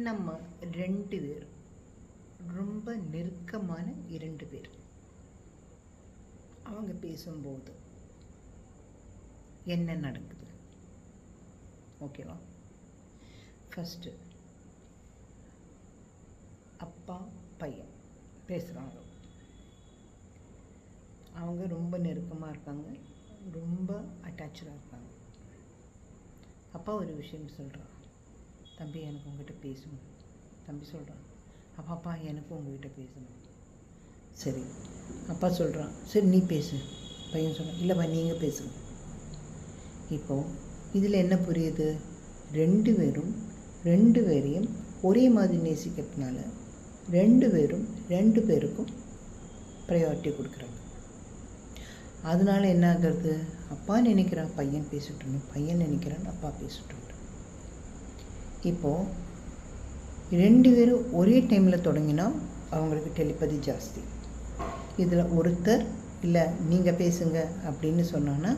நம்ம 2 பேர், ரொம்ப நெருக்கமான 2 பேர் அவங்க பேசும்போது என்ன நடக்குது? ஓகேவா? ஃபஸ்ட்டு அப்பா பையன் பேசுகிறாங்க. அவங்க ரொம்ப நெருக்கமாக இருக்காங்க, ரொம்ப அட்டாச்சாக இருக்காங்க. அப்பா ஒரு விஷயம் சொல்கிறான், தம்பி எனக்கு உங்ககிட்ட பேசணும். தம்பி சொல்கிறான், அப்பா எனக்கு உங்ககிட்ட பேசணும். சரி, அப்பா சொல்கிறான், சரி நீ பேசு. பையன் சொல்கிறான், இல்லைப்பா நீங்கள் பேசுங்க. இப்போது இதில் என்ன புரியுது? 2 பேரும் 2 பேரையும் ஒரே மாதிரி நேசிக்கிறதுனால 2 பேரும் 2 பேருக்கும் ப்ரையாரிட்டி கொடுக்குறாங்க. அதனால என்ன ஆகிறது? அப்பா நினைக்கிறான் பையன் பேசிட்டணும், பையன் நினைக்கிறான் அப்பா பேசிட்டணும். இப்போது 2 பேரும் ஒரே டைமில் தொடங்கினா அவங்களுக்கு டெலிபதி ஜாஸ்தி. இதில் ஒருத்தர் இல்லை நீங்கள் பேசுங்க அப்படின்னு சொன்னான்னா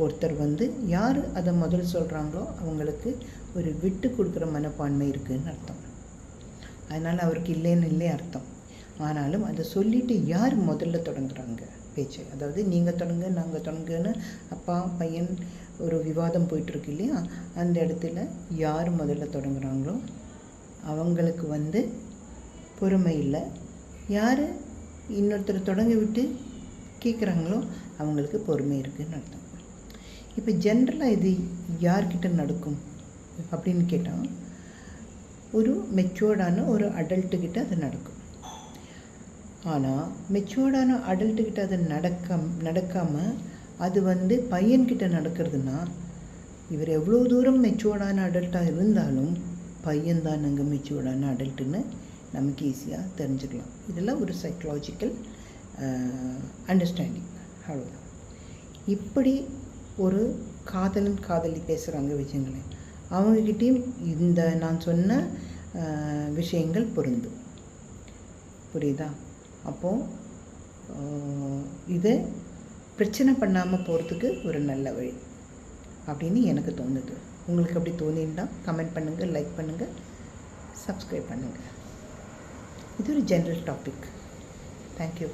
ஒருத்தர் யார் அதை முதல்ல சொல்கிறாங்களோ அவங்களுக்கு ஒரு விட்டு கொடுக்குற மனப்பான்மை இருக்குதுன்னு அர்த்தம். அதனால் அவருக்கு இல்லைன்னு அர்த்தம். ஆனாலும் அதை சொல்லிவிட்டு யார் முதல்ல தொடங்குறாங்க பேச்சு, அதாவது நீங்கள் தொடங்க நாங்கள் தொடங்குன்னு அப்பா பையன் ஒரு விவாதம் போயிட்டுருக்கு இல்லையா, அந்த இடத்துல யார் முதல்ல தொடங்குறாங்களோ அவங்களுக்கு பொறுமை இல்லை. யார் இன்னொருத்தர் தொடங்க விட்டு கேட்குறாங்களோ அவங்களுக்கு பொறுமை இருக்குதுன்னு அர்த்தம். இப்போ ஜென்ரலாக இது யார்கிட்ட நடக்கும் அப்படின்னு கேட்டால் ஒரு மெச்சூர்டான ஒரு அடல்ட்டுக்கிட்ட அது நடக்கும். ஆனால் மெச்சூர்டான அடல்ட்டுக்கிட்ட அது நடக்காமல் அது பையன்கிட்ட நடக்கிறதுனா, இவர் எவ்வளோ தூரம் மெச்சூர்டான அடல்ட்டாக இருந்தாலும் பையன்தான் நாங்கள் மெச்சூர்டான அடல்ட்டுன்னு நமக்கு ஈஸியாக தெரிஞ்சுக்கலாம். இதெல்லாம் ஒரு சைக்கலாஜிக்கல் அண்டர்ஸ்டாண்டிங், அவ்வளோதான். இப்படி ஒரு காதலன் காதலி பேசுகிறாங்க வச்சுங்களேன், அவங்கக்கிட்டேயும் இந்த நான் சொன்ன விஷயங்கள் பொருந்தும். புரியுதா? அப்போது இதை பிரச்சனை பண்ணாமல் போகிறதுக்கு ஒரு நல்ல வழி அப்படின்னு எனக்கு தோணுது. உங்களுக்கு அப்படி தோணின்னா கமெண்ட் பண்ணுங்கள், லைக் பண்ணுங்கள், சப்ஸ்கிரைப் பண்ணுங்கள். இது ஒரு ஜென்ரல் டாபிக். தேங்க்யூ.